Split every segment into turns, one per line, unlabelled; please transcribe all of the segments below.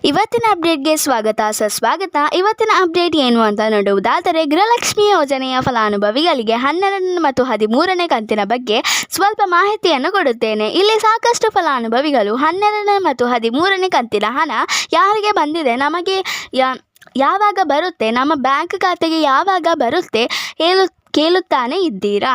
ಇವತ್ತಿನ ಅಪ್ಡೇಟ್ಗೆ ಸುಸ್ವಾಗತ. ಇವತ್ತಿನ ಅಪ್ಡೇಟ್ ಏನು ಅಂತ ನೋಡುವುದಾದರೆ, ಗೃಹಲಕ್ಷ್ಮಿ ಯೋಜನೆಯ ಫಲಾನುಭವಿಗಳಿಗೆ 12 ಮತ್ತು 13ನೇ ಕಂತಿನ ಬಗ್ಗೆ ಸ್ವಲ್ಪ ಮಾಹಿತಿಯನ್ನು ಕೊಡುತ್ತೇನೆ. ಇಲ್ಲಿ ಸಾಕಷ್ಟು ಫಲಾನುಭವಿಗಳು 12 ಮತ್ತು 13ನೇ ಕಂತಿನ ಹಣ ಯಾರಿಗೆ ಬಂದಿದೆ, ನಮಗೆ ಯಾವಾಗ ಬರುತ್ತೆ, ನಮ್ಮ ಬ್ಯಾಂಕ್ ಖಾತೆಗೆ ಯಾವಾಗ ಬರುತ್ತೆ ಕೇಳುತ್ತಾನೆ ಇದ್ದೀರಾ.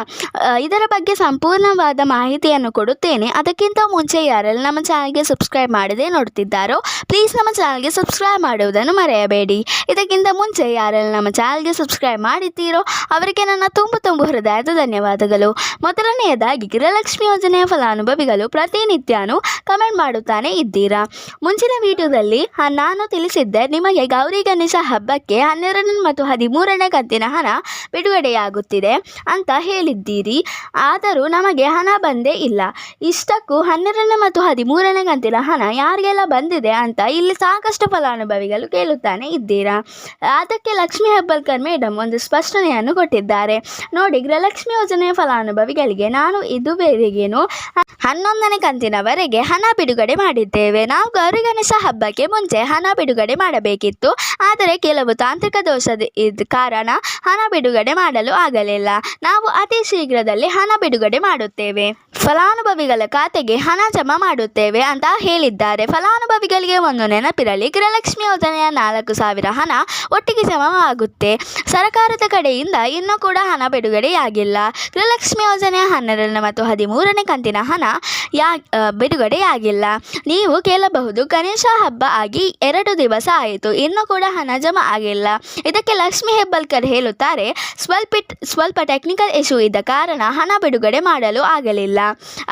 ಇದರ ಬಗ್ಗೆ ಸಂಪೂರ್ಣವಾದ ಮಾಹಿತಿಯನ್ನು ಕೊಡುತ್ತೇನೆ. ಅದಕ್ಕಿಂತ ಮುಂಚೆ ಯಾರೆಲ್ಲ ನಮ್ಮ ಚಾನಲ್ಗೆ ಸಬ್ಸ್ಕ್ರೈಬ್ ಮಾಡದೆ ನೋಡ್ತಿದ್ದಾರೋ ಪ್ಲೀಸ್ ನಮ್ಮ ಚಾನಲ್ಗೆ ಸಬ್ಸ್ಕ್ರೈಬ್ ಮಾಡುವುದನ್ನು ಮರೆಯಬೇಡಿ. ಇದಕ್ಕಿಂತ ಮುಂಚೆ ಯಾರೆಲ್ಲ ನಮ್ಮ ಚಾನಲ್ಗೆ ಸಬ್ಸ್ಕ್ರೈಬ್ ಮಾಡಿದ್ದೀರೋ ಅವರಿಗೆ ನನ್ನ ತುಂಬ ಹೃದಯದ ಧನ್ಯವಾದಗಳು. ಮೊದಲನೆಯದಾಗಿ, ಗೃಹಲಕ್ಷ್ಮಿ ಯೋಜನೆಯ ಫಲಾನುಭವಿಗಳು ಪ್ರತಿನಿತ್ಯನೂ ಕಮೆಂಟ್ ಮಾಡುತ್ತಾನೆ ಇದ್ದೀರಾ. ಮುಂಚಿನ ವಿಡಿಯೋದಲ್ಲಿ ನಾನು ತಿಳಿಸಿದ್ದೆ, ನಿಮಗೆ ಗೌರಿ ಗಣೇಶ ಹಬ್ಬಕ್ಕೆ 12 ಮತ್ತು 13ನೇ ಕಂತಿನ ಹಣ ಬಿಡುಗಡೆಯಾಗುತ್ತದೆ ಅಂತ ಹೇಳಿದ್ದೀರಿ. ಆದರೂ ನಮಗೆ ಹಣ ಬಂದೇ ಇಲ್ಲ. ಇಷ್ಟಕ್ಕೂ 12 ಮತ್ತು 13ನೇ ಕಂತಿನ ಹಣ ಯಾರಿಗೆಲ್ಲ ಬಂದಿದೆ ಅಂತ ಇಲ್ಲಿ ಸಾಕಷ್ಟು ಫಲಾನುಭವಿಗಳು ಕೇಳುತ್ತಾನೆ ಇದ್ದೀರಾ. ಅದಕ್ಕೆ ಲಕ್ಷ್ಮೀ ಹೆಬ್ಬಾಳ್ಕರ್ ಮೇಡಮ್ ಒಂದು ಸ್ಪಷ್ಟನೆಯನ್ನು ಕೊಟ್ಟಿದ್ದಾರೆ. ನೋಡಿ, ಗೃಹಲಕ್ಷ್ಮಿ ಯೋಜನೆಯ ಫಲಾನುಭವಿಗಳಿಗೆ ನಾನು ಇದುವರೆಗೇನು 11ನೇ ಕಂತಿನವರೆಗೆ ಹಣ ಬಿಡುಗಡೆ ಮಾಡಿದ್ದೇವೆ. ನಾವು ಗೌರಿ ಗಣೇಶ ಹಬ್ಬಕ್ಕೆ ಮುಂಚೆ ಹಣ ಬಿಡುಗಡೆ ಮಾಡಬೇಕಿತ್ತು, ಆದರೆ ಕೆಲವು ತಾಂತ್ರಿಕ ದೋಷದ ಕಾರಣ ಹಣ ಬಿಡುಗಡೆ ಮಾಡಲು ಆಗಲಿಲ್ಲ. ನಾವು ಅತಿ ಶೀಘ್ರದಲ್ಲಿ ಹಣ ಬಿಡುಗಡೆ ಮಾಡುತ್ತೇವೆ, ಫಲಾನುಭವಿಗಳ ಖಾತೆಗೆ ಹಣ ಜಮಾ ಮಾಡುತ್ತೇವೆ ಅಂತ ಹೇಳಿದ್ದಾರೆ. ಫಲಾನುಭವಿಗಳಿಗೆ ಒಂದು ನೆನಪಿರಲಿ, ಗೃಹಲಕ್ಷ್ಮಿ ಯೋಜನೆಯ 4,000 ಹಣ ಒಟ್ಟಿಗೆ ಜಮಾ ಆಗುತ್ತೆ. ಸರ್ಕಾರದ ಕಡೆಯಿಂದ ಇನ್ನೂ ಕೂಡ ಹಣ ಬಿಡುಗಡೆಯಾಗಿಲ್ಲ. ಗೃಹಲಕ್ಷ್ಮಿ ಯೋಜನೆಯ 12 ಮತ್ತು 13ನೇ ಕಂತಿನ ಹಣ ಬಿಡುಗಡೆಯಾಗಿಲ್ಲ. ನೀವು ಕೇಳಬಹುದು, ಗಣೇಶ ಹಬ್ಬ ಆಗಿ 2 ದಿವಸ ಆಯಿತು, ಇನ್ನೂ ಕೂಡ ಹಣ ಜಮಾ ಆಗಿಲ್ಲ. ಇದಕ್ಕೆ ಲಕ್ಷ್ಮೀ ಹೆಬ್ಬಾಳ್ಕರ್ ಹೇಳುತ್ತಾರೆ, ಸ್ವಲ್ಪ ಟೆಕ್ನಿಕಲ್ ಇಶ್ಯೂ ಇದ್ದ ಕಾರಣ ಹಣ ಬಿಡುಗಡೆ ಮಾಡಲು ಆಗಲಿಲ್ಲ.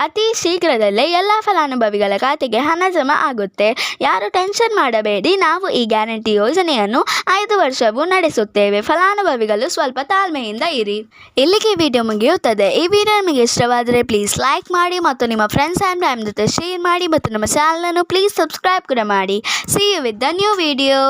ಅತಿ ಶೀಘ್ರದಲ್ಲೇ ಎಲ್ಲ ಫಲಾನುಭವಿಗಳ ಖಾತೆಗೆ ಹಣ ಜಮಾ ಆಗುತ್ತೆ. ಯಾರು ಟೆನ್ಷನ್ ಮಾಡಬೇಡಿ, ನಾವು ಈ ಗ್ಯಾರಂಟಿ ಯೋಜನೆಯನ್ನು 5 ವರ್ಷವೂ ನಡೆಸುತ್ತೇವೆ. ಫಲಾನುಭವಿಗಳು ಸ್ವಲ್ಪ ತಾಳ್ಮೆಯಿಂದ ಇರಿ. ಇಲ್ಲಿಗೆ ವಿಡಿಯೋ ಮುಗಿಯುತ್ತದೆ. ಈ ವಿಡಿಯೋ ನಿಮಗೆ ಇಷ್ಟವಾದರೆ ಪ್ಲೀಸ್ ಲೈಕ್ ಮಾಡಿ ಮತ್ತು ನಿಮ್ಮ ಫ್ರೆಂಡ್ಸ್ ಆ್ಯಂಡ್ ಫ್ಯಾಮಿಲಿ ಜೊತೆ ಶೇರ್ ಮಾಡಿ ಮತ್ತು ನಮ್ಮ ಚಾನಲನ್ನು ಪ್ಲೀಸ್ ಸಬ್ಸ್ಕ್ರೈಬ್ ಕೂಡ ಮಾಡಿ. See you with the new video.